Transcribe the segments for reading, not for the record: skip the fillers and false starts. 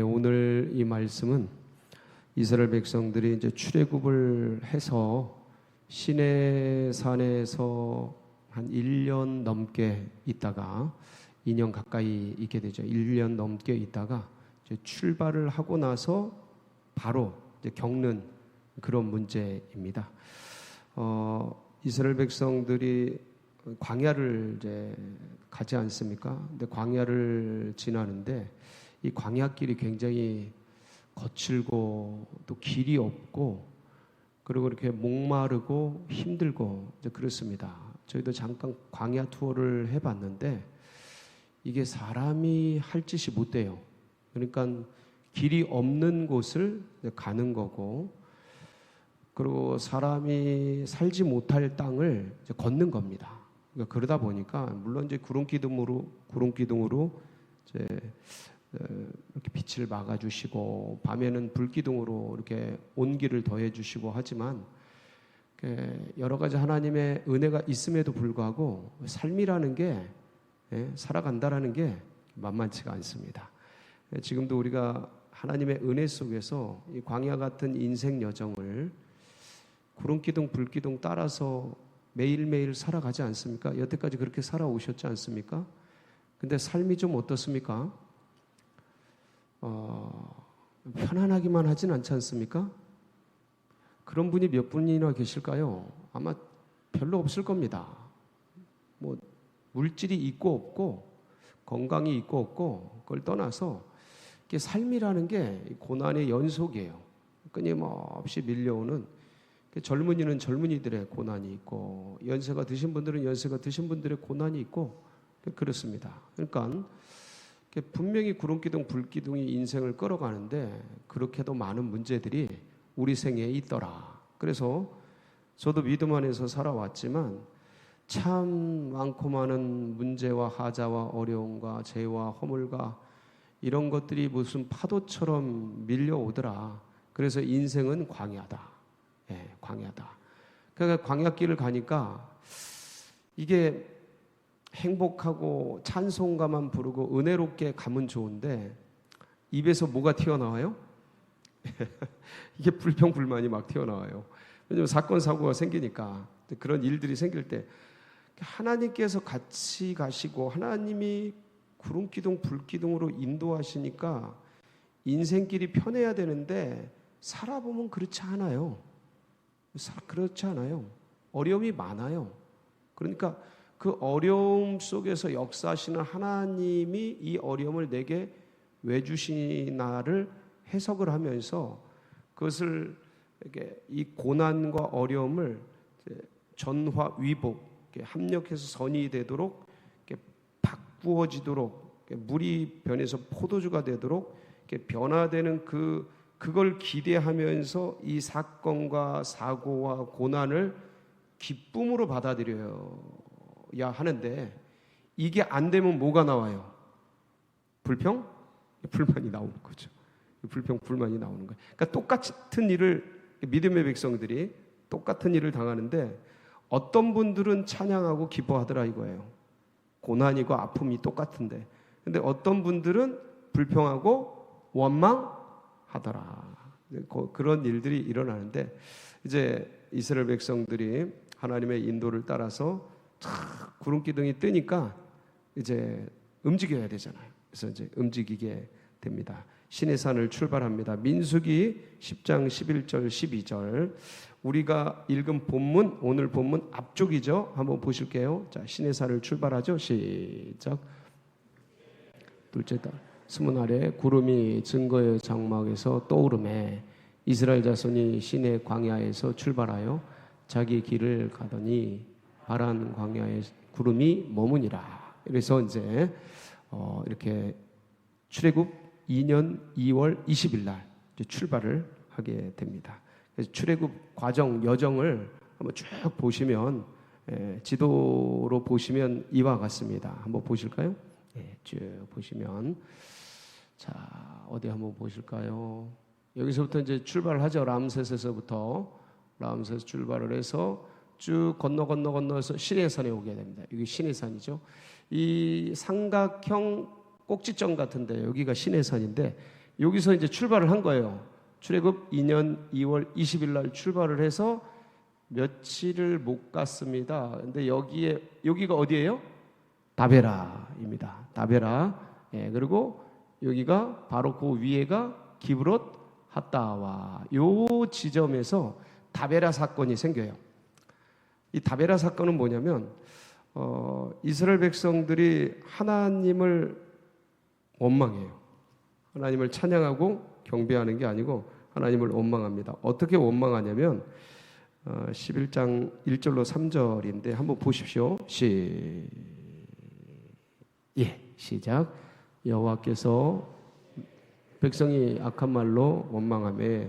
오늘 이 말씀은 이스라엘 백성들이 이제 출애굽을 해서 시내산에서 한 1년 넘게 있다가 2년 가까이 있게 되죠. 1년 넘게 있다가 이제 출발을 하고 나서 바로 이제 겪는 그런 문제입니다. 이스라엘 백성들이 광야를 이제 가지 않습니까? 근데 광야를 지나는데 이 광야길이 굉장히 거칠고 또 길이 없고 그리고 이렇게 목마르고 힘들고 이제 그렇습니다. 저희도 잠깐 광야 투어를 해봤는데 이게 사람이 할 짓이 못 돼요. 그러니까 길이 없는 곳을 가는 거고 그리고 사람이 살지 못할 땅을 이제 걷는 겁니다. 그러니까 그러다 보니까 물론 이제 구름기둥으로 이제 이렇게 빛을 막아주시고 밤에는 불기둥으로 이렇게 온기를 더해주시고 하지만 여러 가지 하나님의 은혜가 있음에도 불구하고 삶이라는 게 살아간다라는 게 만만치가 않습니다. 지금도 우리가 하나님의 은혜 속에서 이 광야 같은 인생 여정을 구름기둥 불기둥 따라서 매일매일 살아가지 않습니까? 여태까지 그렇게 살아오셨지 않습니까? 근데 삶이 좀 어떻습니까? 편안하기만 하진 않지 않습니까? 그런 분이 몇 분이나 계실까요? 아마 별로 없을 겁니다. 뭐 물질이 있고 없고 건강이 있고 없고 그걸 떠나서 삶이라는 게 고난의 연속이에요. 끊임없이 밀려오는 젊은이는 젊은이들의 고난이 있고 연세가 드신 분들은 연세가 드신 분들의 고난이 있고 그렇습니다. 그러니까 분명히 구름기둥 불기둥이 인생을 끌어가는데 그렇게도 많은 문제들이 우리 생애에 있더라. 그래서 저도 믿음 안에서 살아왔지만 참 많고 많은 문제와 하자와 어려움과 죄와 허물과 이런 것들이 무슨 파도처럼 밀려오더라. 그래서 인생은 광야다. 광야다. 그러니까 광야길을 가니까 이게 행복하고 찬송가만 부르고 은혜롭게 가면 좋은데 입에서 뭐가 튀어나와요? 이게 불평불만이 막 튀어나와요. 왜냐하면 사건 사고가 생기니까 그런 일들이 생길 때 하나님께서 같이 가시고 하나님이 구름기둥 불기둥으로 인도하시니까 인생길이 편해야 되는데 살아보면 그렇지 않아요. 그렇지 않아요. 어려움이 많아요. 그러니까 그 어려움 속에서 역사하시는 하나님이 이 어려움을 내게 왜 주시나를 해석을 하면서 그것을 이렇게 이 고난과 어려움을 전화 위복 합력해서 선이 되도록 바꾸어지도록 물이 변해서 포도주가 되도록 변화되는 그걸 기대하면서 이 사건과 사고와 고난을 기쁨으로 받아들여야 하는데 이게 안 되면 뭐가 나와요? 불평? 불만이 나오는 거죠. 불평, 불만이 나오는 거예요. 그러니까 똑같은 일을 믿음의 백성들이 똑같은 일을 당하는데 어떤 분들은 찬양하고 기뻐하더라 이거예요. 고난이고 아픔이 똑같은데 근데 어떤 분들은 불평하고 원망하더라. 그런 일들이 일어나는데 이제 이스라엘 백성들이 하나님의 인도를 따라서 구름기둥이 뜨니까 이제 움직여야 되잖아요. 그래서 이제 움직이게 됩니다. 시내산을 출발합니다. 민수기 10장 11절 12절 우리가 읽은 본문 오늘 본문 앞쪽이죠. 한번 보실게요. 자, 시내산을 출발하죠. 시작. 둘째 달 스문 아래 구름이 증거의 장막에서 떠오르매 이스라엘 자손이 시내 광야에서 출발하여 자기 길을 가더니 바란 광야에 구름이 머무니라. 그래서 이제 이렇게 출애굽 2년 2월 20일 날 출발을 하게 됩니다. 그래서 출애굽 과정 여정을 한번 쭉 보시면 지도로 보시면 이와 같습니다. 한번 보실까요? 쭉 보시면 자 어디 한번 보실까요? 여기서부터 이제 출발하죠. 람세스에서부터 람세스 출발을 해서 쭉 건너서 시내산에 오게 됩니다. 여기 시내산이죠. 이 삼각형 꼭지점 같은데 여기가 시내산인데 여기서 이제 출발을 한 거예요. 출애굽 2년 2월 20일 날 출발을 해서 며칠을 못 갔습니다. 근데 여기가 어디예요? 다베라입니다. 다베라. 예, 그리고 여기가 바로 그 위에가 기브롯 핫다와 요 지점에서 다베라 사건이 생겨요. 이 다베라 사건은 뭐냐면 이스라엘 백성들이 하나님을 원망해요. 하나님을 찬양하고 경배하는 게 아니고 하나님을 원망합니다. 어떻게 원망하냐면 11장 1절로 3절인데 한번 보십시오. 시작. 여호와께서 백성이 악한 말로 원망하며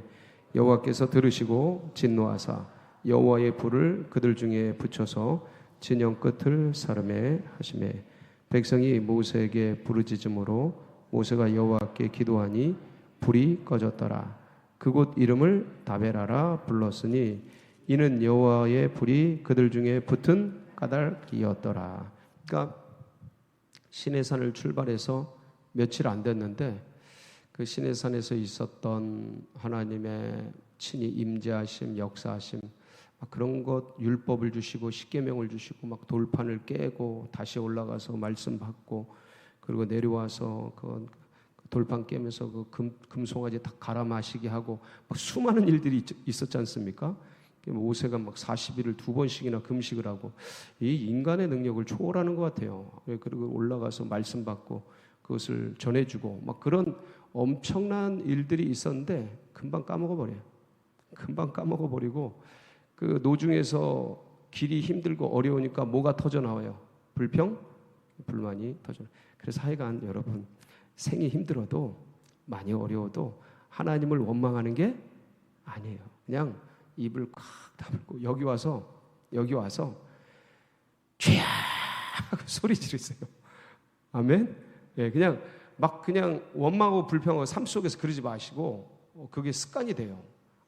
여호와께서 들으시고 진노하사 여호와의 불을 그들 중에 붙여서 진영 끝을 사르매 하시매 백성이 모세에게 부르짖음으로 모세가 여호와께 기도하니 불이 꺼졌더라. 그곳 이름을 다베라라 불렀으니 이는 여호와의 불이 그들 중에 붙은 까닭이었더라. 그러니까 시내산을 출발해서 며칠 안 됐는데 그 시내산에서 있었던 하나님의 친히 임재하심, 역사하심, 막 그런 것 율법을 주시고 십계명을 주시고 막 돌판을 깨고 다시 올라가서 말씀 받고 그리고 내려와서 그 돌판 깨면서 그 금송아지 다 갈아 마시게 하고 막 수많은 일들이 있었지 않습니까? 모세가 막 40일을 2번씩이나 금식을 하고 이 인간의 능력을 초월하는 것 같아요. 그리고 올라가서 말씀 받고 그것을 전해주고 막 그런 엄청난 일들이 있었는데 금방 까먹어버려요. 금방 까먹어버리고 그 노중에서 길이 힘들고 어려우니까 뭐가 터져 나와요? 불평, 불만이 터져. 그래서 하여간 여러분 생이 힘들어도 많이 어려워도 하나님을 원망하는 게 아니에요. 그냥 입을 꽉 다물고 여기 와서 죄야 소리 지르세요. 아멘. 예, 그냥 원망하고 불평하고 삶 속에서 그러지 마시고 그게 습관이 돼요.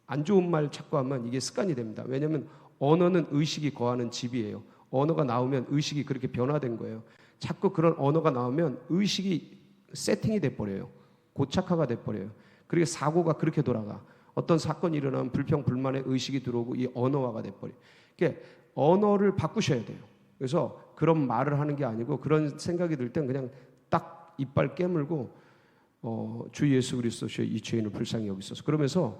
안 좋은 말 자꾸 하면 이게 습관이 됩니다. 왜냐하면 언어는 의식이 거하는 집이에요. 언어가 나오면 의식이 그렇게 변화된 거예요. 자꾸 그런 언어가 나오면 의식이 세팅이 돼버려요. 고착화가 돼버려요. 그리고 사고가 그렇게 돌아가. 어떤 사건이 일어나면 불평, 불만의 의식이 들어오고 이 언어화가 돼버려요. 그러니까 언어를 바꾸셔야 돼요. 그래서 그런 말을 하는 게 아니고 그런 생각이 들 땐 그냥 딱 이빨 깨물고 주 예수 그리스도의 이 죄인을 불쌍히 여기소서. 그러면서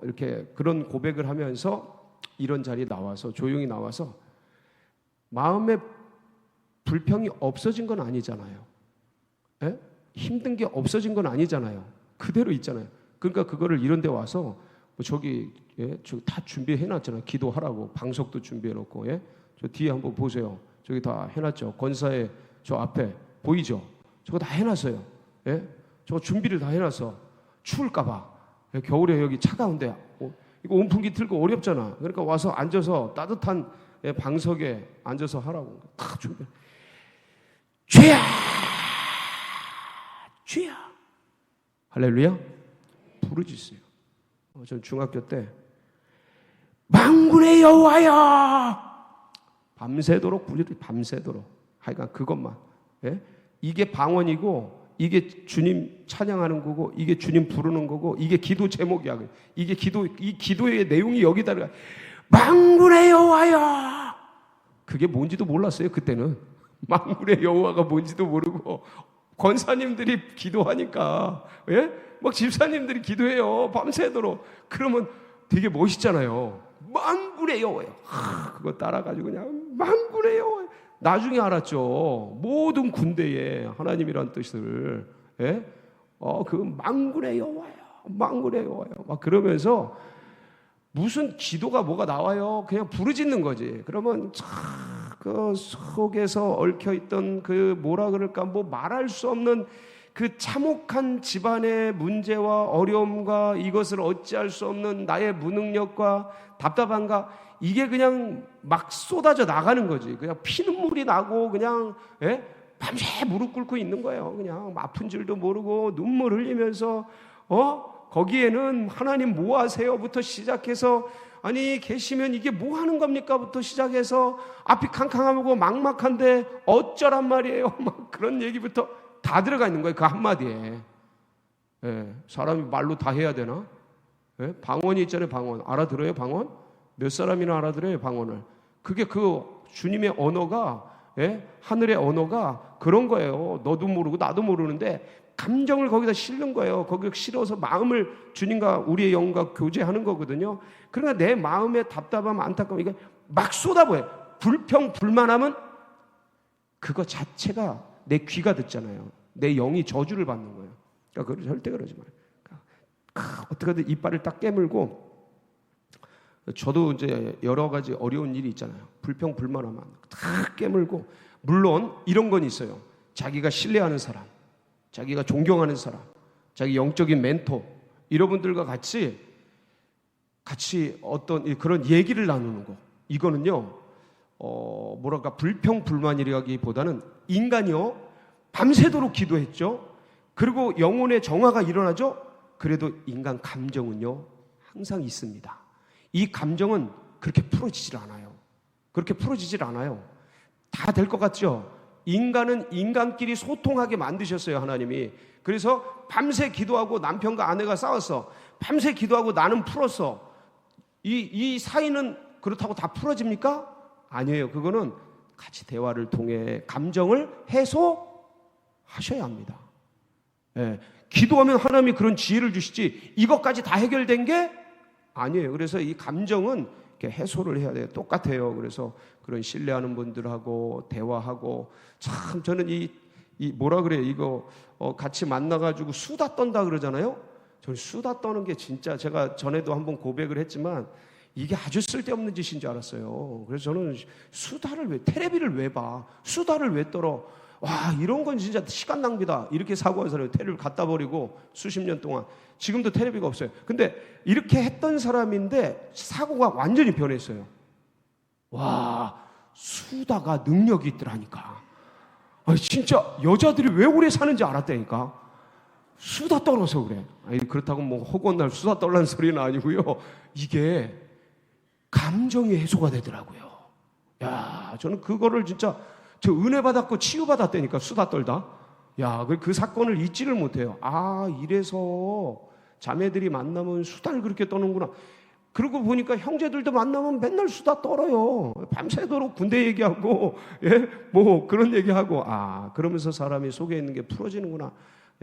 이렇게 그런 고백을 하면서 이런 자리에 나와서 조용히 나와서 마음에 불평이 없어진 건 아니잖아요. 에? 힘든 게 없어진 건 아니잖아요. 그대로 있잖아요. 그러니까 그거를 이런 데 와서 저기 다 준비해 놨잖아요. 기도하라고 방석도 준비해 놓고 저 뒤에 한번 보세요. 저기 다 해놨죠. 권사의 저 앞에 보이죠? 저거 다 해놨어요. 저거 준비를 다 해놨어. 추울까 봐. 겨울에 여기 차가운데 이거 온풍기 틀고 어렵잖아. 그러니까 와서 앉아서 따뜻한 방석에 앉아서 하라고 다 준비. 죄야 할렐루야. 부르짖어요. 전 중학교 때 만군의 여호와여 밤새도록 부르짖 밤새도록 하여간 그것만. 이게 방언이고 이게 주님 찬양하는 거고 이게 주님 부르는 거고 이게 기도 제목이야. 이게 이 기도의 내용이 여기다 만군의 여호와여. 그게 뭔지도 몰랐어요. 그때는 만군의 여호와가 뭔지도 모르고 권사님들이 기도하니까 막 집사님들이 기도해요. 밤새도록. 그러면 되게 멋있잖아요. 만군의 여호와여. 그거 따라가지고 그냥 만군의 여호와여. 나중에 알았죠. 모든 군대에 하나님이란 뜻을 그 만군의 여호와여, 만군의 여호와여. 막 그러면서 무슨 기도가 뭐가 나와요? 그냥 부르짖는 거지. 그러면 그 속에서 얽혀있던 그 뭐라 그럴까 뭐 말할 수 없는 그 참혹한 집안의 문제와 어려움과 이것을 어찌할 수 없는 나의 무능력과 답답함과 이게 그냥 막 쏟아져 나가는 거지. 그냥 피눈물이 나고 그냥 밤새 무릎 꿇고 있는 거예요. 그냥 아픈 줄도 모르고 눈물 흘리면서 거기에는 하나님 뭐 하세요?부터 시작해서 아니 계시면 이게 뭐 하는 겁니까?부터 시작해서 앞이 캄캄하고 막막한데 어쩌란 말이에요. 막 그런 얘기부터 다 들어가 있는 거예요. 그 한마디에. 예, 사람이 말로 다 해야 되나? 예? 방언이 있잖아요. 방언 알아들어요? 방언? 몇 사람이나 알아들어요? 방언을. 그게 그 주님의 언어가, 예? 하늘의 언어가 그런 거예요. 너도 모르고 나도 모르는데 감정을 거기다 실는 거예요. 거기 실어서 마음을 주님과 우리의 영과 교제하는 거거든요. 그러니까 내 마음에 답답함, 안타까움 이게 막 쏟아부어요. 불평, 불만하면 그거 자체가 내 귀가 듣잖아요. 내 영이 저주를 받는 거예요. 그러니까 절대 그러지 마요. 그러니까 어떻게든 이빨을 딱 깨물고, 저도 이제 여러 가지 어려운 일이 있잖아요. 불평, 불만하면 딱 깨물고, 물론 이런 건 있어요. 자기가 신뢰하는 사람, 자기가 존경하는 사람, 자기 영적인 멘토 이런 분들과 같이 어떤 그런 얘기를 나누는 거. 이거는요, 뭐랄까 불평 불만이라기보다는 인간이요 밤새도록 기도했죠. 그리고 영혼의 정화가 일어나죠. 그래도 인간 감정은요 항상 있습니다. 이 감정은 그렇게 풀어지질 않아요. 그렇게 풀어지질 않아요. 다 될 것 같죠? 인간은 인간끼리 소통하게 만드셨어요, 하나님이. 그래서 밤새 기도하고 남편과 아내가 싸웠어. 밤새 기도하고 나는 풀었어. 이 사이는 그렇다고 다 풀어집니까? 아니에요. 그거는 같이 대화를 통해 감정을 해소하셔야 합니다. 예, 기도하면 하나님이 그런 지혜를 주시지 이것까지 다 해결된 게 아니에요. 그래서 이 감정은 이렇게 해소를 해야 돼요. 똑같아요. 그래서 그런 신뢰하는 분들하고 대화하고, 참 저는 이 뭐라 그래요? 이거 같이 만나가지고 수다 떤다 그러잖아요. 저는 수다 떠는 게 진짜, 제가 전에도 한번 고백을 했지만 이게 아주 쓸데없는 짓인 줄 알았어요. 그래서 저는 텔레비를 왜 봐? 수다를 왜 떨어? 와, 이런 건 진짜 시간 낭비다. 이렇게 사고한 사람이 텔레비를 갖다 버리고 수십 년 동안, 지금도 텔레비가 없어요. 근데 이렇게 했던 사람인데 사고가 완전히 변했어요. 와, 수다가 능력이 있더라니까. 아니, 진짜 여자들이 왜 오래 사는지 알았다니까. 수다 떨어서 그래. 아니, 그렇다고 뭐 허구한 날 수다 떨라는 소리는 아니고요. 이게 감정이 해소가 되더라고요. 야, 저는 그거를 진짜 저 은혜 받았고 치유 받았다니까, 수다 떨다. 야, 그 사건을 잊지를 못해요. 아, 이래서 자매들이 만나면 수다를 그렇게 떠는구나. 그러고 보니까 형제들도 만나면 맨날 수다 떨어요. 밤새도록 군대 얘기하고, 예, 뭐 그런 얘기하고, 아, 그러면서 사람이 속에 있는 게 풀어지는구나.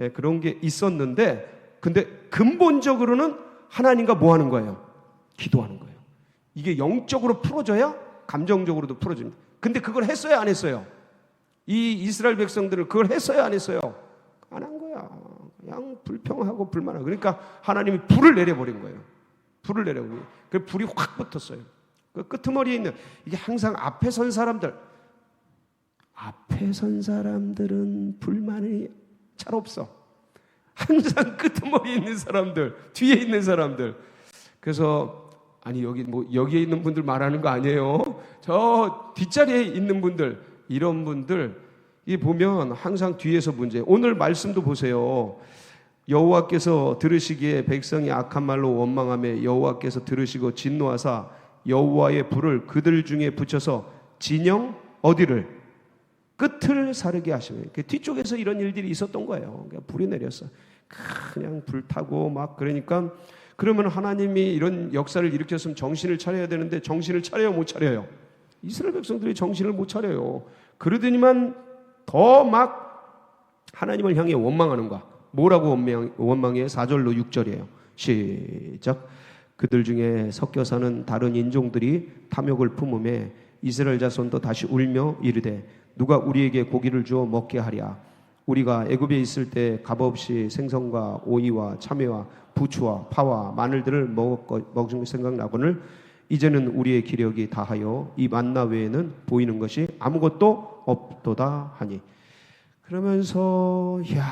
예, 그런 게 있었는데, 근데 근본적으로는 하나님과 뭐 하는 거예요? 기도하는 거예요. 이게 영적으로 풀어져야 감정적으로도 풀어집니다. 근데 그걸 했어요, 안 했어요? 이 이스라엘 백성들은 그걸 했어요, 안 했어요? 안 한 거야. 그냥 불평하고 불만하고. 그러니까 하나님이 불을 내려버린 거예요. 불을 내려버린 거예요. 그 불이 확 붙었어요. 그 끄트머리에 있는, 이게 항상 앞에 선 사람들은 불만이 잘 없어. 항상 끄트머리에 있는 사람들, 뒤에 있는 사람들. 그래서 아니, 여기에 있는 분들 말하는 거 아니에요. 저 뒷자리에 있는 분들, 이런 분들 이 보면 항상 뒤에서 문제. 오늘 말씀도 보세요. 여호와께서 들으시기에 백성이 악한 말로 원망하며 여호와께서 들으시고 진노하사 여호와의 불을 그들 중에 붙여서 진영 어디를? 끝을 사르게 하시며, 뒤쪽에서 이런 일들이 있었던 거예요. 그러니까 불이 내렸어. 그냥 불타고 막. 그러니까 그러면 하나님이 이런 역사를 일으켰으면 정신을 차려야 되는데 정신을 차려요, 못 차려요? 이스라엘 백성들이 정신을 못 차려요. 그러더니만 더 막 하나님을 향해 원망하는 거야. 뭐라고 원망해? 4절로 6절이에요. 시작. 그들 중에 섞여 사는 다른 인종들이 탐욕을 품음에 이스라엘 자손도 다시 울며 이르되 누가 우리에게 고기를 주어 먹게 하랴. 우리가 애굽에 있을 때 값없이 생선과 오이와 참외와 부추와 파와 마늘들을 먹은 생각나거늘 이제는 우리의 기력이 다하여 이 만나 외에는 보이는 것이 아무것도 없도다 하니. 그러면서 야,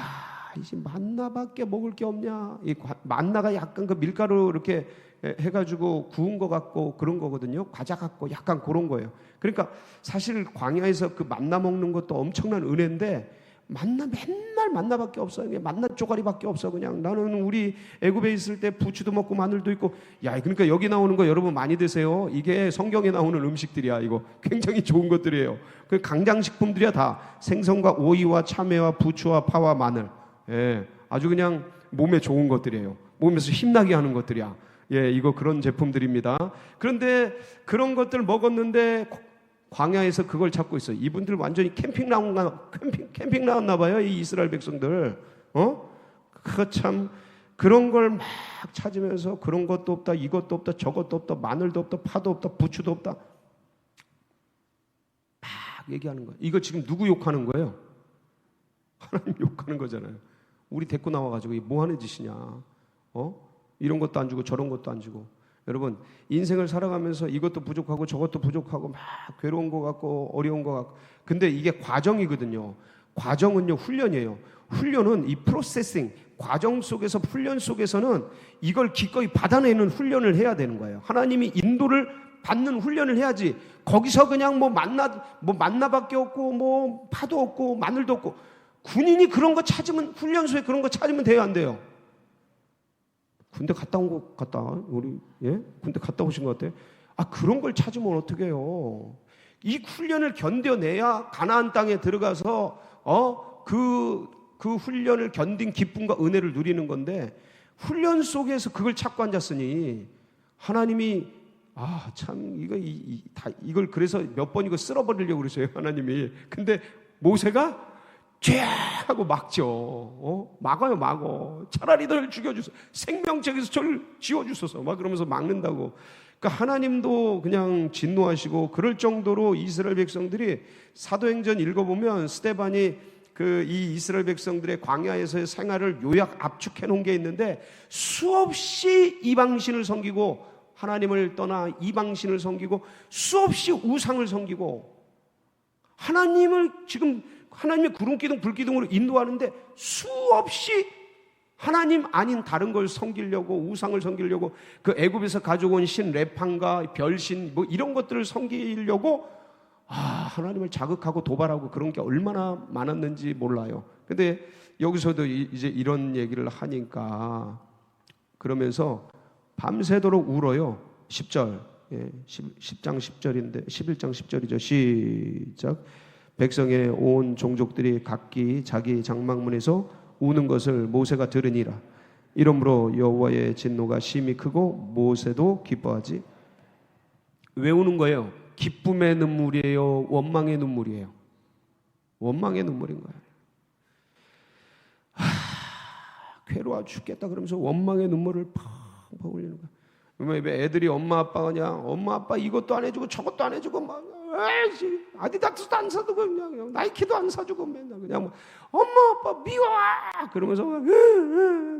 이제 만나밖에 먹을 게 없냐. 이 만나가 약간 그 밀가루 이렇게 해가지고 구운 것 같고 그런 거거든요. 과자 같고 약간 그런 거예요. 그러니까 사실 광야에서 그 만나 먹는 것도 엄청난 은혜인데, 맨날 만나밖에 없어. 만나 쪼가리밖에 없어. 그냥 나는 우리 애굽에 있을 때 부추도 먹고 마늘도 있고. 야, 그러니까 여기 나오는 거 여러분 많이 드세요. 이게 성경에 나오는 음식들이야. 이거 굉장히 좋은 것들이에요. 그 강장식품들이야. 다 생선과 오이와 참외와 부추와 파와 마늘. 예, 아주 그냥 몸에 좋은 것들이에요. 몸에서 힘나게 하는 것들이야. 예, 이거 그런 제품들입니다. 그런데 그런 것들 먹었는데 광야에서 그걸 찾고 있어요. 이분들 완전히 캠핑 나왔나 봐요. 이 이스라엘 백성들. 그거 참 그런 걸 막 찾으면서 그런 것도 없다, 이것도 없다, 저것도 없다, 마늘도 없다, 파도 없다, 부추도 없다. 막 얘기하는 거예요. 이거 지금 누구 욕하는 거예요? 하나님 욕하는 거잖아요. 우리 데리고 나와가지고 이게 뭐 하는 짓이냐? 이런 것도 안 주고 저런 것도 안 주고. 여러분, 인생을 살아가면서 이것도 부족하고 저것도 부족하고 막 괴로운 것 같고 어려운 것 같고. 근데 이게 과정이거든요. 과정은요, 훈련이에요. 훈련은 이 프로세싱, 과정 속에서, 훈련 속에서는 이걸 기꺼이 받아내는 훈련을 해야 되는 거예요. 하나님이 인도를 받는 훈련을 해야지. 거기서 그냥 만나밖에 없고, 뭐 파도 없고, 마늘도 없고. 군인이 그런 거 찾으면, 훈련소에 그런 거 찾으면 돼요, 안 돼요? 군대 갔다 온 것 같다. 우리, 예? 군대 갔다 오신 것 같아. 그런 걸 찾으면 어떻게 해요? 이 훈련을 견뎌내야 가나안 땅에 들어가서, 그 훈련을 견딘 기쁨과 은혜를 누리는 건데, 훈련 속에서 그걸 찾고 앉았으니, 하나님이, 참, 이걸 그래서 몇 번 이거 쓸어버리려고 그러세요, 하나님이. 근데 모세가 죄! 하고 막죠. 막아요. 차라리 너를 죽여주소. 생명책에서 저를 지워주소서. 막 그러면서 막는다고. 그러니까 하나님도 그냥 진노하시고 그럴 정도로 이스라엘 백성들이 사도행전 읽어보면 스데반이 이 이스라엘 백성들의 광야에서의 생활을 요약 압축해 놓은 게 있는데 수없이 이방신을 섬기고 하나님을 떠나 이방신을 섬기고 수없이 우상을 섬기고 하나님의 구름기둥 불기둥으로 인도하는데 수없이 하나님 아닌 다른 걸 섬기려고 우상을 섬기려고 그 애굽에서 가져온 신 레판과 별신 뭐 이런 것들을 섬기려고 하나님을 자극하고 도발하고 그런 게 얼마나 많았는지 몰라요. 근데 여기서도 이제 이런 얘기를 하니까 그러면서 밤새도록 울어요. 10절 10장 10절인데 11장 10절이죠. 시작. 백성의 온 종족들이 각기 자기 장막문에서 우는 것을 모세가 들으니라. 이러므로 여호와의 진노가 심히 크고 모세도 기뻐하지. 왜 우는 거예요? 기쁨의 눈물이에요? 원망의 눈물이에요? 원망의 눈물인 거예요. 괴로워 죽겠다 그러면서 원망의 눈물을 펑펑 흘리는 거예요. 왜 애들이 엄마 아빠가 그냥 엄마 아빠 이것도 안 해주고 저것도 안 해주고 막 아디다스도 안 사주고 그냥 나이키도 안 사주고 맨날 그냥 뭐 엄마 아빠 미워 그러면서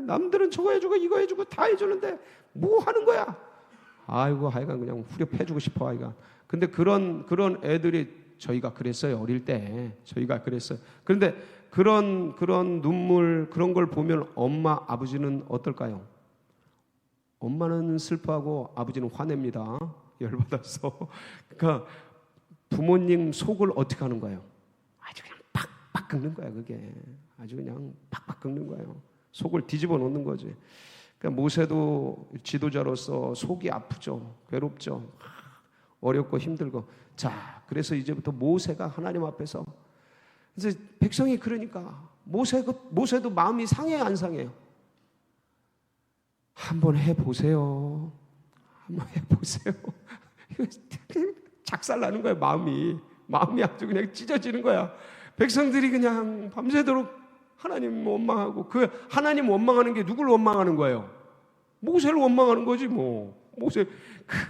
남들은 저거 해주고 이거 해주고 다 해주는데 뭐 하는 거야? 아이고 하여간 그냥 후려패주고 싶어 아이가. 근데 그런 애들이 저희가 그랬어요. 어릴 때 저희가 그랬어요. 그런데 그런 눈물 그런 걸 보면 엄마 아버지는 어떨까요? 엄마는 슬퍼하고 아버지는 화냅니다. 열받아서. 그러니까 부모님 속을 어떻게 하는 거예요? 아주 그냥 팍팍 긁는 거야. 그게 아주 그냥 팍팍 긁는 거예요. 속을 뒤집어 놓는 거지. 그러니까 모세도 지도자로서 속이 아프죠. 괴롭죠. 어렵고 힘들고. 자, 그래서 이제부터 모세가 하나님 앞에서 이제 백성이 그러니까 모세도 마음이 상해요, 안 상해요? 한번 해보세요. 한번 해보세요. 작살나는 거야, 마음이 아주 그냥 찢어지는 거야. 백성들이 그냥 밤새도록 하나님 원망하고 그 하나님 원망하는 게 누굴 원망하는 거예요? 모세를 원망하는 거지 뭐. 모세.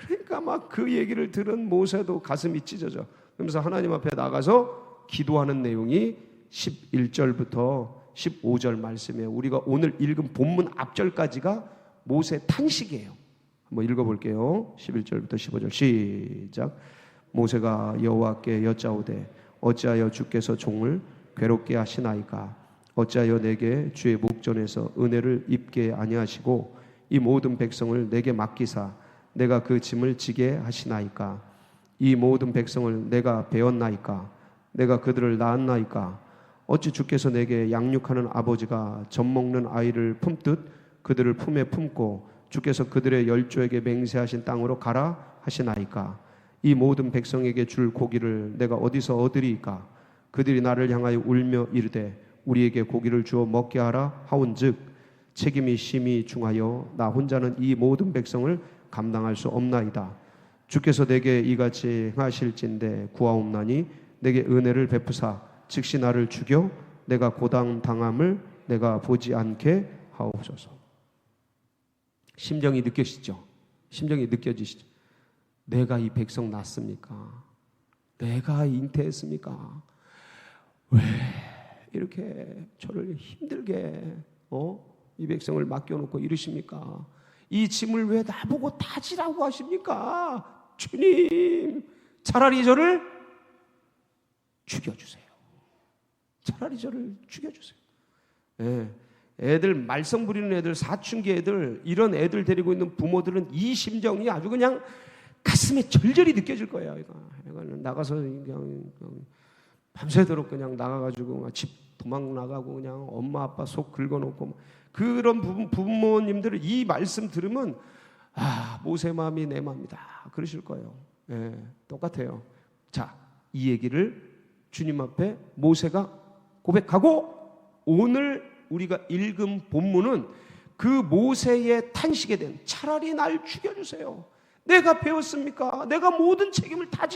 그러니까 막 그 얘기를 들은 모세도 가슴이 찢어져. 그러면서 하나님 앞에 나가서 기도하는 내용이 11절부터 15절 말씀이에요. 우리가 오늘 읽은 본문 앞절까지가 모세 탄식이에요. 한번 읽어볼게요. 11절부터 15절 시작. 모세가 여호와께 여짜오되 어찌하여 주께서 종을 괴롭게 하시나이까? 어찌하여 내게 주의 목전에서 은혜를 입게 아니하시고 이 모든 백성을 내게 맡기사 내가 그 짐을 지게 하시나이까? 이 모든 백성을 내가 배웠나이까? 내가 그들을 낳았나이까? 어찌 주께서 내게 양육하는 아버지가 젖먹는 아이를 품듯 그들을 품에 품고 주께서 그들의 열조에게 맹세하신 땅으로 가라 하시나이까? 이 모든 백성에게 줄 고기를 내가 어디서 얻으리이까? 그들이 나를 향하여 울며 이르되 우리에게 고기를 주어 먹게 하라 하온즉 책임이 심히 중하여 나 혼자는 이 모든 백성을 감당할 수 없나이다. 주께서 내게 이같이 행하실진대 구하옵나니 내게 은혜를 베푸사 즉시 나를 죽여 내가 고당 당함을 내가 보지 않게 하옵소서. 심정이 느껴지시죠? 심정이 느껴지시죠? 내가 이 백성 낳습니까? 내가 잉태했습니까? 왜 이렇게 저를 힘들게 이 백성을 맡겨놓고 이러십니까? 이 짐을 왜 나보고 다 지라고 하십니까? 주님, 차라리 저를 죽여주세요. 차라리 저를 죽여주세요. 예, 애들 말썽 부리는 애들, 사춘기 애들, 이런 애들 데리고 있는 부모들은 이 심정이 아주 그냥 가슴에 절절히 느껴질 거예요. 이거는 나가서 그냥 밤새도록 그냥 나가가지고 집 도망 나가고 그냥 엄마 아빠 속 긁어놓고 그런 부모님들은 이 말씀 들으면 모세 마음이 내 마음이다 그러실 거예요. 예, 똑같아요. 자, 이 얘기를 주님 앞에 모세가 고백하고 오늘 우리가 읽은 본문은 그 모세의 탄식에 대한 차라리 날 죽여주세요. 내가 배웠습니까? 내가 모든 책임을 다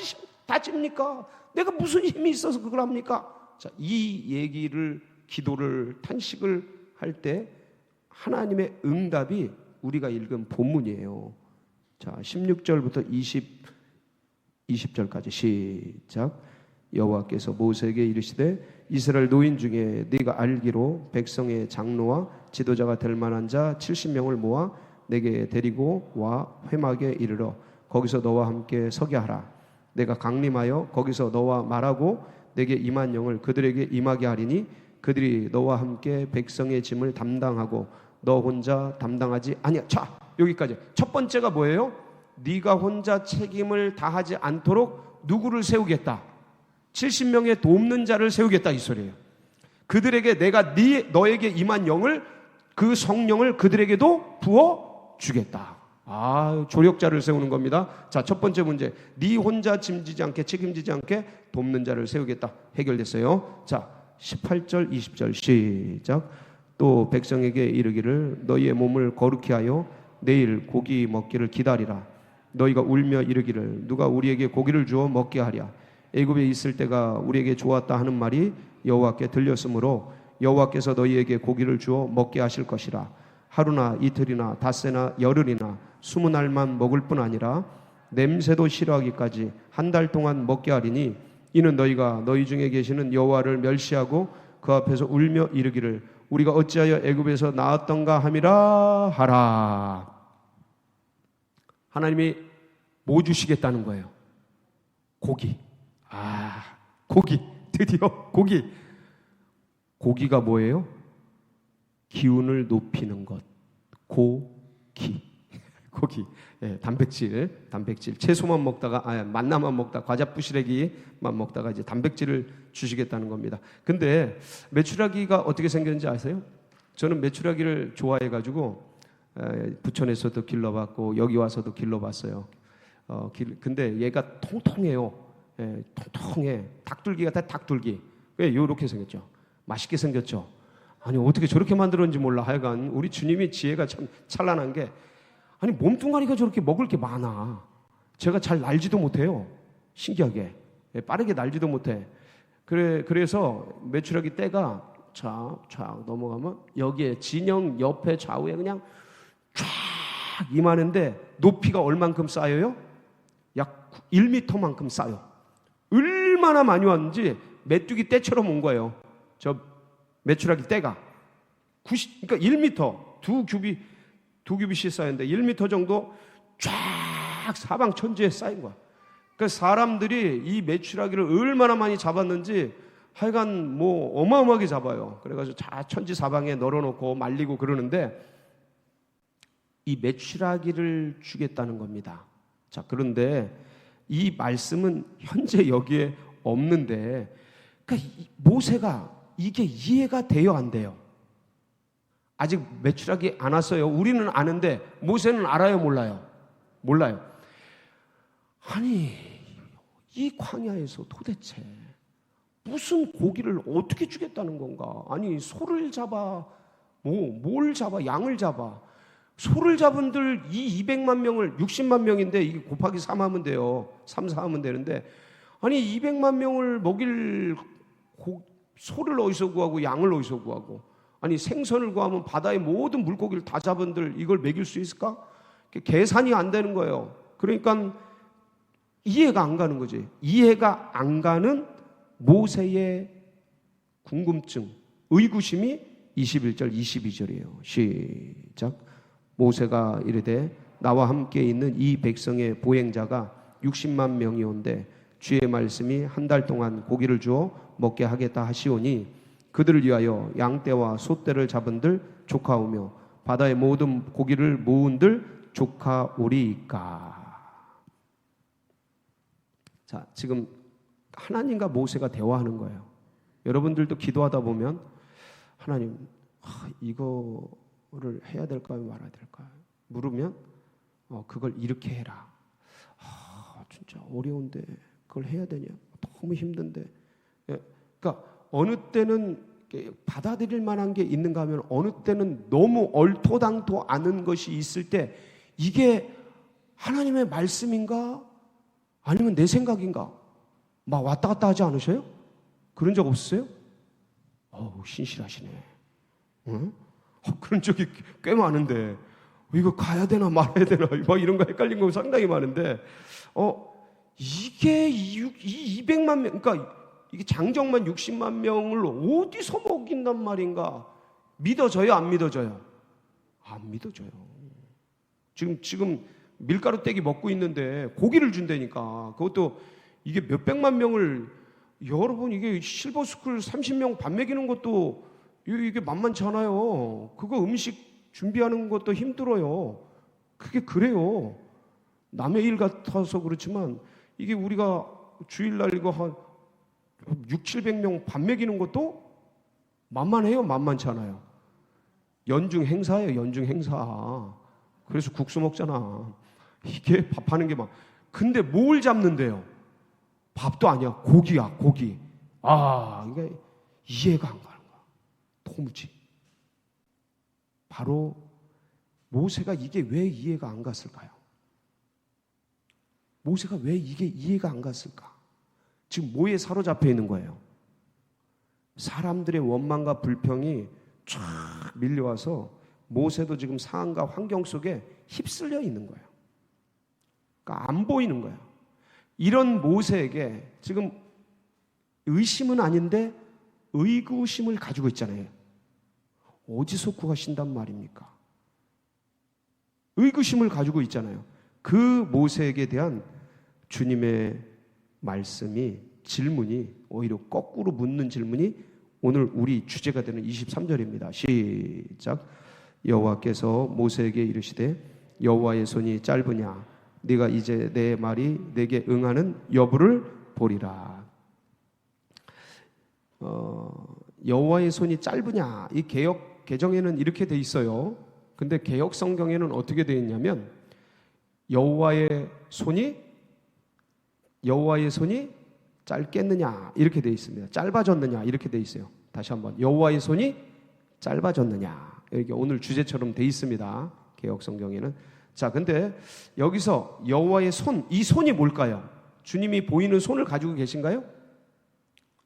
집니까? 내가 무슨 힘이 있어서 그걸 합니까? 자, 이 얘기를 기도를 탄식을 할 때 하나님의 응답이 우리가 읽은 본문이에요. 자, 16절부터 20절까지 시작. 여호와께서 모세에게 이르시되 이스라엘 노인 중에 네가 알기로 백성의 장로와 지도자가 될 만한 자 70명을 모아 내게 데리고 와 회막에 이르러 거기서 너와 함께 서게 하라. 내가 강림하여 거기서 너와 말하고 내게 임한 영을 그들에게 임하게 하리니 그들이 너와 함께 백성의 짐을 담당하고 너 혼자 담당하지 아니야. 자, 여기까지. 첫 번째가 뭐예요? 네가 혼자 책임을 다하지 않도록 누구를 세우겠다? 70명의 돕는 자를 세우겠다 이 소리예요. 그들에게 내가 너에게 임한 영을 그 성령을 그들에게도 부어 주겠다. 조력자를 세우는 겁니다. 자, 첫 번째 문제. 네 혼자 짐지지 않게 책임지지 않게 돕는 자를 세우겠다. 해결됐어요. 자, 18절 20절 시작. 또 백성에게 이르기를 너희의 몸을 거룩히 하여 내일 고기 먹기를 기다리라. 너희가 울며 이르기를 누가 우리에게 고기를 주어 먹게 하랴. 애굽에 있을 때가 우리에게 좋았다 하는 말이 여호와께 들렸으므로 여호와께서 너희에게 고기를 주어 먹게 하실 것이라. 하루나 이틀이나 닷새나 열흘이나 20날만 먹을 뿐 아니라 냄새도 싫어하기까지 한 달 동안 먹게 하리니 이는 너희가 너희 중에 계시는 여호와를 멸시하고 그 앞에서 울며 이르기를 우리가 어찌하여 애굽에서 나왔던가 함이라 하라. 하나님이 뭐 주시겠다는 거예요? 고기. 고기. 드디어 고기. 고기가 뭐예요? 기운을 높이는 것. 고기. 단백질. 채소만 먹다가 만나만 먹다가 과자 부시래기만 먹다가 이제 단백질을 주시겠다는 겁니다. 근데 메추라기가 어떻게 생겼는지 아세요? 저는 메추라기를 좋아해가지고 부천에서도 길러봤고 여기 와서도 길러봤어요. 근데 얘가 통통해요. 통통해. 닭둘기 같아. 닭둘기. 왜 이렇게 생겼죠? 맛있게 생겼죠? 아니 어떻게 저렇게 만들었는지 몰라. 하여간 우리 주님이 지혜가 참 찬란한 게 아니 몸뚱아리가 저렇게 먹을 게 많아. 제가 잘 날지도 못해요. 신기하게. 빠르게 날지도 못해. 그래서 메추라기 떼가 쫙 넘어가면 여기에 진영 옆에 좌우에 그냥 쫙 이만한데 높이가 얼만큼 쌓여요? 약 1m만큼 쌓여. 얼마나 많이 왔는지 메뚜기 떼처럼 온 거예요. 저 메추라기 떼가 그러니까 1m 두 규빗이 쌓였는데 1m 정도 쫙 사방 천지에 쌓인 거야. 그러니까 사람들이 이 메추라기를 얼마나 많이 잡았는지 하여간 뭐 어마어마하게 잡아요. 그래가지고 천지 사방에 널어놓고 말리고 그러는데 이 메추라기를 주겠다는 겁니다. 자, 그런데 이 말씀은 현재 여기에 없는데 그러니까 모세가 이게 이해가 돼요, 안 돼요? 아직 메추라기 안 왔어요. 우리는 아는데 모세는 알아요, 몰라요? 몰라요. 아니 이 광야에서 도대체 무슨 고기를 어떻게 주겠다는 건가? 아니 소를 잡아 뭘 잡아? 양을 잡아. 소를 잡은들 이 200만 명을 60만 명인데 이게 곱하기 3 하면 돼요. 3, 4 하면 되는데 아니 200만 명을 먹일 소를 어디서 구하고 양을 어디서 구하고 아니 생선을 구하면 바다의 모든 물고기를 다 잡은들 이걸 먹일 수 있을까? 계산이 안 되는 거예요. 그러니까 이해가 안 가는 거지. 이해가 안 가는 모세의 궁금증, 의구심이 21절, 22절이에요. 시작. 모세가 이르되 나와 함께 있는 이 백성의 보행자가 60만 명이 온데 주의 말씀이 한 달 동안 고기를 주어 먹게 하겠다 하시오니 그들을 위하여 양떼와 소떼를 잡은들 조카오며 바다의 모든 고기를 모은들 조카오리이까. 자, 지금 하나님과 모세가 대화하는 거예요. 여러분들도 기도하다 보면 하나님 이거를 해야 될까요? 말아야 될까요? 물으면 그걸 이렇게 해라. 진짜 어려운데 그걸 해야 되냐? 너무 힘든데. 그러니까 어느 때는 받아들일 만한 게 있는가 하면 어느 때는 너무 얼토당토 않은 것이 있을 때 이게 하나님의 말씀인가? 아니면 내 생각인가? 막 왔다 갔다 하지 않으셔요? 그런 적 없으세요? 신실하시네. 응? 그런 적이 꽤 많은데 이거 가야 되나 말아야 되나 막 이런 거 헷갈린 거 상당히 많은데 이게 이 200만 명 그러니까 이게 장정만 60만 명을 어디서 먹인단 말인가? 믿어져요? 안 믿어져요? 안 믿어져요. 지금 밀가루 떼기 먹고 있는데 고기를 준다니까. 그것도 이게 몇백만 명을 여러분 이게 실버스쿨 30명 밥 먹이는 것도 이게 만만치 않아요. 그거 음식 준비하는 것도 힘들어요. 그게 그래요. 남의 일 같아서 그렇지만 이게 우리가 주일날 이거 한 6, 700명 밥 먹이는 것도 만만해요. 만만치 않아요. 연중 행사예요. 연중 행사. 그래서 국수 먹잖아. 이게 밥하는 게 막. 근데 뭘 잡는데요? 밥도 아니야. 고기야. 고기. 이게 이해가 안 가는 거야. 도무지. 바로 모세가 이게 왜 이해가 안 갔을까요? 모세가 왜 이게 이해가 안 갔을까? 지금 뭐에 사로잡혀 있는 거예요? 사람들의 원망과 불평이 쫙 밀려와서 모세도 지금 상황과 환경 속에 휩쓸려 있는 거예요. 그러니까 안 보이는 거예요. 이런 모세에게 지금 의심은 아닌데 의구심을 가지고 있잖아요. 어디서 구하신단 말입니까? 의구심을 가지고 있잖아요. 그 모세에게 대한 주님의 말씀이 질문이 오히려 거꾸로 묻는 질문이 오늘 우리 주제가 되는 23절입니다. 시작. 여호와께서 모세에게 이르시되 여호와의 손이 짧으냐 네가 이제 내 말이 내게 응하는 여부를 보리라. 여호와의 손이 짧으냐 이 개역 개정에는 이렇게 돼 있어요. 근데 개역 성경에는 어떻게 되어 있냐면 여호와의 손이 짧겠느냐 이렇게 되어 있습니다. 짧아졌느냐 이렇게 되어 있어요. 다시 한번 여호와의 손이 짧아졌느냐 이렇게 오늘 주제처럼 되어 있습니다. 개역 성경에는. 자, 근데 여기서 여호와의 손, 이 손이 뭘까요? 주님이 보이는 손을 가지고 계신가요?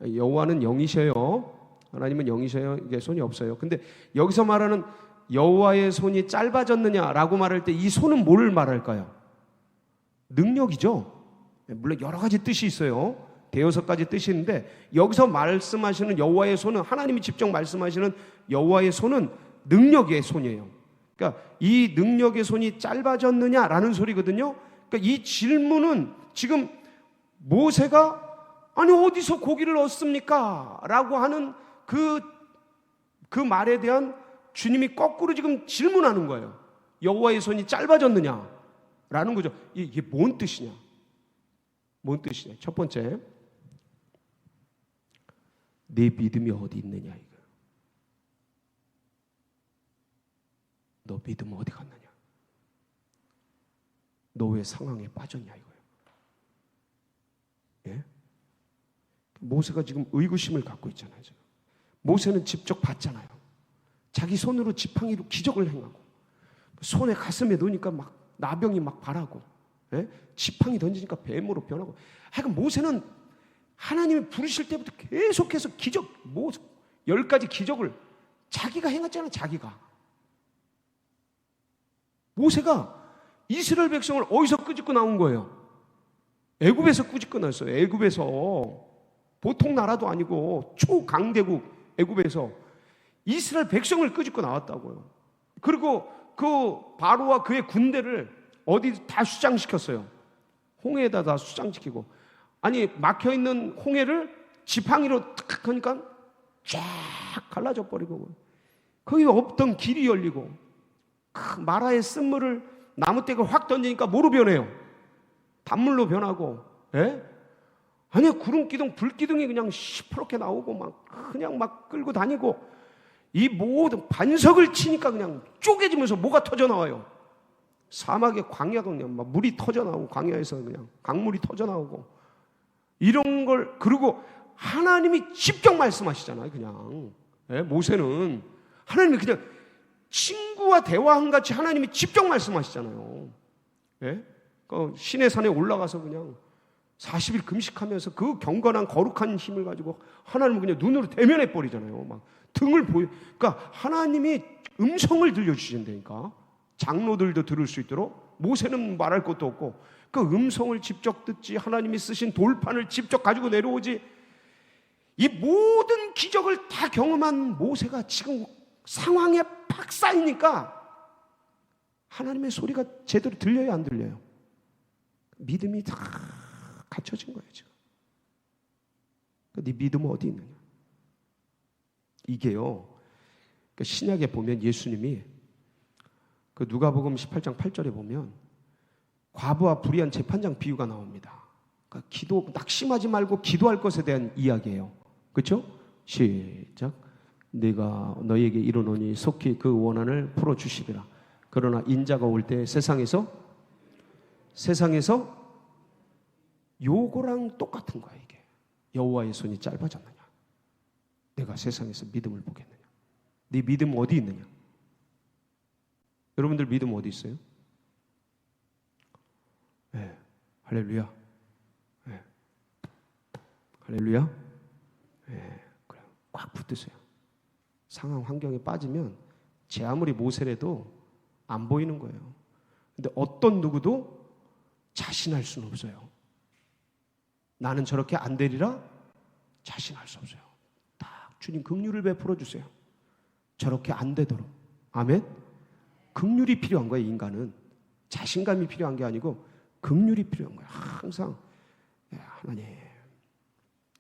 여호와는 영이셔요. 하나님은 영이셔요. 이게 손이 없어요. 근데 여기서 말하는 여호와의 손이 짧아졌느냐라고 말할 때 이 손은 뭘 말할까요? 능력이죠. 물론 여러 가지 뜻이 있어요. 대여섯 가지 뜻이 있는데 여기서 말씀하시는 여호와의 손은 하나님이 직접 말씀하시는 여호와의 손은 능력의 손이에요. 그러니까 이 능력의 손이 짧아졌느냐라는 소리거든요. 그러니까 이 질문은 지금 모세가 아니 어디서 고기를 얻습니까? 라고 하는 그 말에 대한 주님이 거꾸로 지금 질문하는 거예요. 여호와의 손이 짧아졌느냐라는 거죠. 이게 뭔 뜻이냐? 뭔 뜻이냐? 첫 번째, 내 믿음이 어디 있느냐 이거. 너 믿음 어디 갔느냐? 너 왜 상황에 빠졌냐 이거예요. 예? 모세가 지금 의구심을 갖고 있잖아요. 지금. 모세는 직접 봤잖아요. 자기 손으로 지팡이로 기적을 행하고, 손에 가슴에 넣으니까 막 나병이 막 발하고, 예? 지팡이 던지니까 뱀으로 변하고. 하여간 모세는 하나님이 부르실 때부터 계속해서 기적, 10가지 기적을 자기가 행했잖아. 자기가. 모세가 이스라엘 백성을 어디서 끄집고 나온 거예요? 애굽에서 끄집고 나왔어요. 애굽에서. 보통 나라도 아니고 초강대국 애굽에서 이스라엘 백성을 끄집고 나왔다고요. 그리고 그 바로와 그의 군대를 어디 다 수장시켰어요. 홍해에다 다 수장시키고, 아니 막혀있는 홍해를 지팡이로 탁 하니까 쫙 갈라져 버리고, 거기 없던 길이 열리고, 마라의 쓴물을 나무떼를 확 던지니까 뭐로 변해요? 단물로 변하고, 예? 아니 구름기둥 불기둥이 그냥 시퍼렇게 나오고 막 그냥 막 끌고 다니고, 이 모든 반석을 치니까 그냥 쪼개지면서 뭐가 터져 나와요. 사막의 광야가 그냥 막 물이 터져 나오고, 광야에서 그냥 강물이 터져 나오고, 이런 걸. 그리고 하나님이 직접 말씀하시잖아요. 그냥, 예? 모세는 하나님이 그냥 친구와 대화한 같이 하나님이 직접 말씀하시잖아요. 예? 그 시내 산에 올라가서 그냥 40일 금식하면서 그 경건한 거룩한 힘을 가지고 하나님을 그냥 눈으로 대면해 버리잖아요. 막 등을 보여. 그러니까 하나님이 음성을 들려주신다니까. 장로들도 들을 수 있도록. 모세는 말할 것도 없고 그 음성을 직접 듣지, 하나님이 쓰신 돌판을 직접 가지고 내려오지. 이 모든 기적을 다 경험한 모세가 지금 상황에 팍 쌓이니까 하나님의 소리가 제대로 들려요, 안 들려요? 믿음이 다 갖춰진 거예요 지금. 네 믿음은 어디 있느냐? 이게요, 신약에 보면 예수님이 그 누가복음 18장 8절에 보면 과부와 불의한 재판장 비유가 나옵니다. 그러니까 기도, 낙심하지 말고 기도할 것에 대한 이야기예요. 그렇죠? 시작. 네가 너희에게 이르노니 속히 그 원한을 풀어주시리라. 그러나 인자가 올 때 세상에서 요거랑 똑같은 거야. 이게 여호와의 손이 짧아졌느냐, 내가 세상에서 믿음을 보겠느냐. 네 믿음 어디 있느냐? 여러분들 믿음 어디 있어요? 네. 할렐루야. 네. 할렐루야. 네. 그래, 꽉 붙드세요. 상황 환경에 빠지면 제 아무리 모세라도 안 보이는 거예요. 근데 어떤 누구도 자신할 수는 없어요. 나는 저렇게 안 되리라 자신할 수 없어요. 딱 주님 긍휼을 베풀어 주세요. 저렇게 안 되도록. 아멘. 긍휼이 필요한 거예요. 인간은 자신감이 필요한 게 아니고 긍휼이 필요한 거예요. 항상 하나님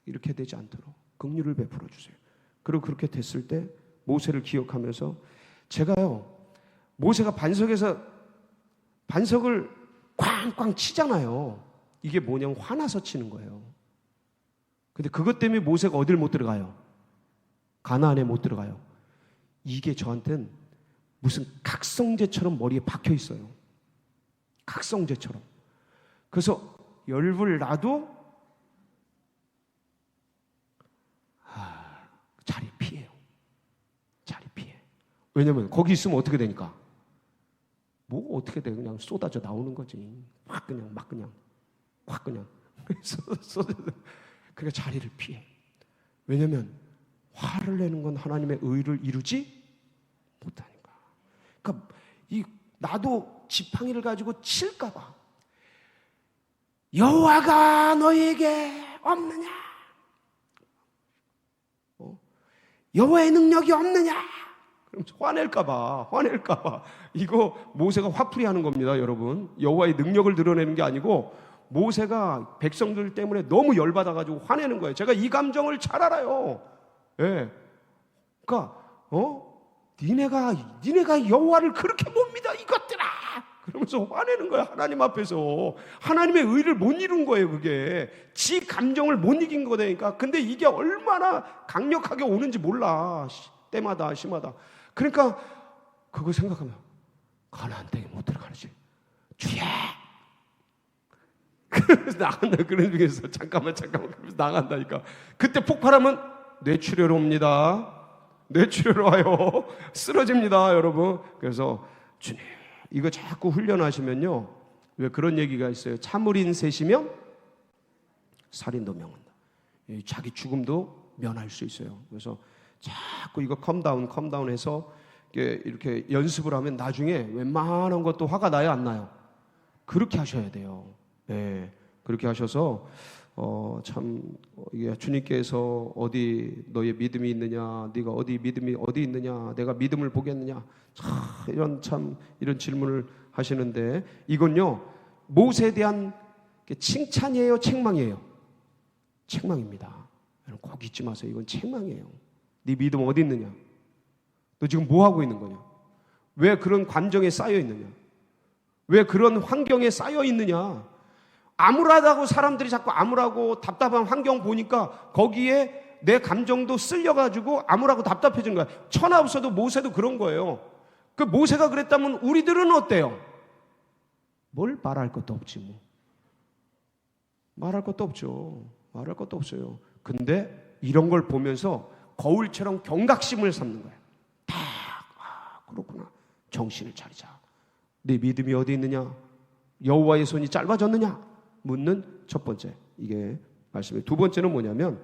이렇게 되지 않도록 긍휼을 베풀어 주세요. 그리고 그렇게 됐을 때 모세를 기억하면서, 제가요, 모세가 반석을 꽝꽝 치잖아요. 이게 뭐냐면 화나서 치는 거예요. 근데 그것 때문에 모세가 어딜 못 들어가요? 가나안에 못 들어가요. 이게 저한테는 무슨 각성제처럼 머리에 박혀 있어요. 각성제처럼. 그래서 열불 나도 자리 피해요. 자리 피해. 왜냐면 거기 있으면 어떻게 되니까? 뭐 어떻게 돼? 그냥 쏟아져 나오는 거지. 확 그냥 확 그냥 그러니까 자리를 피해. 왜냐면 화를 내는 건 하나님의 의를 이루지 못하니까. 그러니까 나도 지팡이를 가지고 칠까봐. 여호와가 너희에게 없느냐? 여호와의 능력이 없느냐? 그럼 화낼까봐. 이거 모세가 화풀이하는 겁니다, 여러분. 여호와의 능력을 드러내는 게 아니고 모세가 백성들 때문에 너무 열받아가지고 화내는 거예요. 제가 이 감정을 잘 알아요. 예. 그러니까 니네가 여호와를 그렇게 못 믿어 이것들아. 그러면서 화내는 거야. 하나님 앞에서 하나님의 의를 못 이룬 거예요. 그게 지 감정을 못 이긴 거다니까. 근데 이게 얼마나 강력하게 오는지 몰라. 때마다 심하다. 그러니까 그거 생각하면 가나안 땅에 못 들어가지. 주야. 그래서 나간다. 그런 중에서 잠깐만 그러면서 나간다니까. 그때 폭발하면 뇌출혈 옵니다. 뇌출혈 와요. 쓰러집니다, 여러분. 그래서 주님, 이거 자꾸 훈련하시면요, 왜 그런 얘기가 있어요. 참을인 셋이면 살인도 명한다. 자기 죽음도 면할 수 있어요. 그래서 자꾸 이거 컴다운 해서 이렇게 연습을 하면 나중에 웬만한 것도 화가 나요, 안 나요? 그렇게 하셔야 돼요. 네, 그렇게 하셔서 참 이게 주님께서 어디 너의 믿음이 있느냐, 네가 어디 믿음이 어디 있느냐, 내가 믿음을 보겠느냐, 이런 질문을 하시는데, 이건요 모세에 대한 칭찬이에요, 책망이에요? 책망입니다. 여러분 꼭 잊지 마세요. 이건 책망이에요. 네 믿음 어디 있느냐? 너 지금 뭐 하고 있는 거냐? 왜 그런 감정에 쌓여 있느냐? 왜 그런 환경에 쌓여 있느냐? 암울하다고 사람들이 자꾸 암울하고 답답한 환경 보니까 거기에 내 감정도 쓸려가지고 암울하고 답답해진 거야. 천하 없어도 모세도 그런 거예요. 그 모세가 그랬다면 우리들은 어때요? 뭘 말할 것도 없지 뭐. 말할 것도 없죠. 말할 것도 없어요. 근데 이런 걸 보면서 거울처럼 경각심을 삼는 거야. 그렇구나. 정신을 차리자. 네 믿음이 어디 있느냐? 여호와의 손이 짧아졌느냐? 묻는 첫 번째, 이게 말씀이에요. 두 번째는 뭐냐면,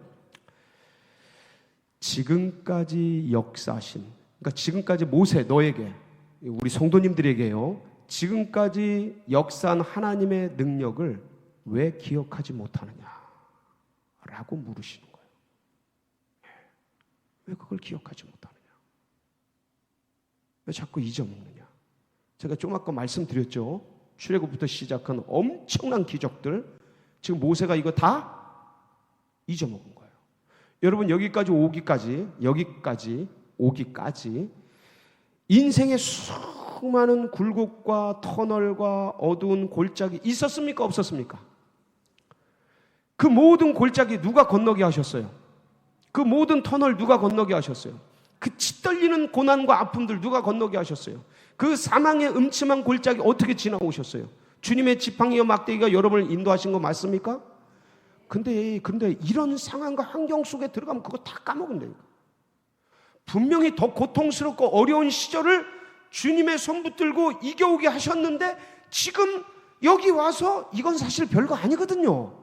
지금까지 역사하신, 그러니까 지금까지 모세 너에게, 우리 성도님들에게요, 지금까지 역사한 하나님의 능력을 왜 기억하지 못하느냐 라고 물으시는 거예요. 왜 그걸 기억하지 못하느냐? 왜 자꾸 잊어먹느냐? 제가 좀 아까 말씀드렸죠. 출애굽부터 시작한 엄청난 기적들, 지금 모세가 이거 다 잊어먹은 거예요. 여러분 여기까지 오기까지 인생의 수많은 굴곡과 터널과 어두운 골짜기 있었습니까? 없었습니까? 그 모든 골짜기 누가 건너게 하셨어요? 그 모든 터널 누가 건너게 하셨어요? 그 치떨리는 고난과 아픔들 누가 건너게 하셨어요? 그 사망의 음침한 골짜기 어떻게 지나오셨어요? 주님의 지팡이와 막대기가 여러분을 인도하신 거 맞습니까? 근데 이런 상황과 환경 속에 들어가면 그거 다 까먹은다니까. 분명히 더 고통스럽고 어려운 시절을 주님의 손 붙들고 이겨오게 하셨는데, 지금 여기 와서 이건 사실 별거 아니거든요.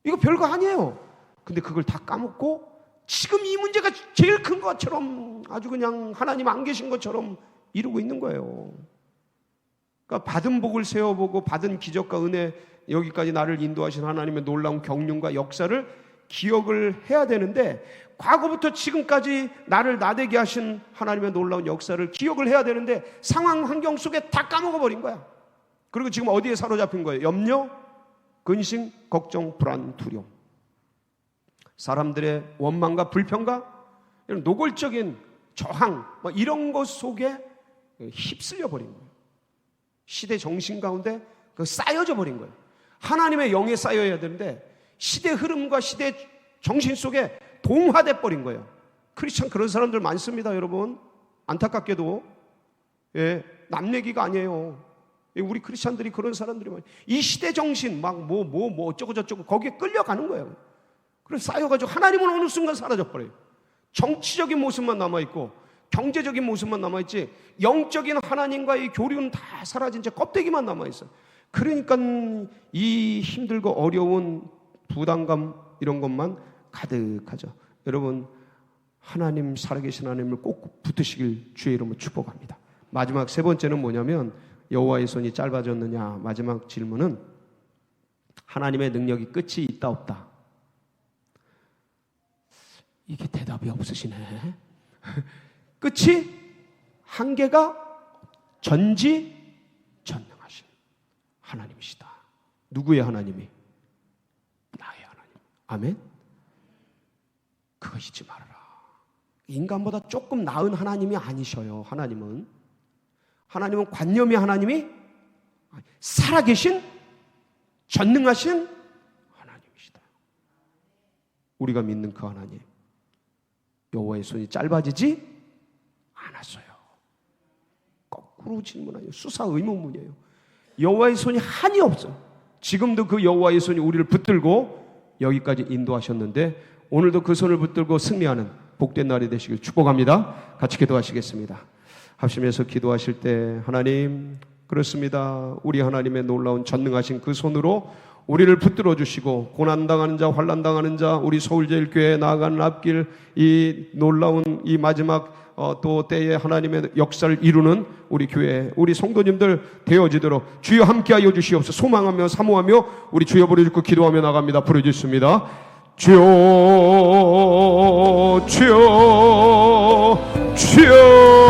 이거 별거 아니에요. 근데 그걸 다 까먹고 지금 이 문제가 제일 큰 것처럼, 아주 그냥 하나님 안 계신 것처럼 이루고 있는 거예요. 그러니까 받은 복을 세워보고 받은 기적과 은혜, 여기까지 나를 인도하신 하나님의 놀라운 경륜과 역사를 기억을 해야 되는데, 과거부터 지금까지 나를 나대게 하신 하나님의 놀라운 역사를 기억을 해야 되는데 상황 환경 속에 다 까먹어버린 거야. 그리고 지금 어디에 사로잡힌 거예요? 염려, 근심, 걱정, 불안, 두려움. 사람들의 원망과 불평과 이런 노골적인 저항, 이런 것 속에 휩쓸려 버린 거예요. 시대 정신 가운데 쌓여져 버린 거예요. 하나님의 영에 쌓여야 되는데 시대 흐름과 시대 정신 속에 동화돼 버린 거예요. 크리스찬 그런 사람들 많습니다, 여러분. 안타깝게도 남 얘기가 아니에요. 우리 크리스찬들이 그런 사람들이 많아요. 이 시대 정신 뭐 어쩌고 저쩌고 거기에 끌려가는 거예요. 그래서 쌓여가지고 하나님은 어느 순간 사라져 버려요. 정치적인 모습만 남아있고 경제적인 모습만 남아있지 영적인 하나님과의 교류는 다 사라진 채 껍데기만 남아있어요. 그러니까 이 힘들고 어려운 부담감 이런 것만 가득하죠. 여러분, 하나님, 살아계신 하나님을 꼭 붙으시길 주의 이름으로 축복합니다. 마지막 세 번째는 뭐냐면, 여호와의 손이 짧아졌느냐. 마지막 질문은 하나님의 능력이 끝이 있다 없다. 이게 대답이 없으시네. 끝이 한계가 전지전능하신 하나님이시다. 누구의 하나님이? 나의 하나님. 아멘. 그거 잊지 말아라. 인간보다 조금 나은 하나님이 아니셔요. 하나님은 관념의 하나님이 살아계신 전능하신 하나님이시다. 우리가 믿는 그 하나님, 여호와의 손이 짧아지지 않았어요. 거꾸로 질문하요. 수사 의문문이에요. 여호와의 손이 한이 없어요. 지금도 그 여호와의 손이 우리를 붙들고 여기까지 인도하셨는데, 오늘도 그 손을 붙들고 승리하는 복된 날이 되시길 축복합니다. 같이 기도하시겠습니다. 합심해서 기도하실 때 하나님, 그렇습니다. 우리 하나님의 놀라운 전능하신 그 손으로 우리를 붙들어 주시고 고난당하는 자, 환난당하는 자, 우리 서울제일교회에 나아가는 앞길, 이 놀라운 이 마지막 또 때에 하나님의 역사를 이루는 우리 교회, 우리 성도님들 되어지도록 주여 함께하여 주시옵소서. 소망하며 사모하며 우리 주여 부르짖고 기도하며 나갑니다. 부르짖습니다. 주여, 주여, 주여.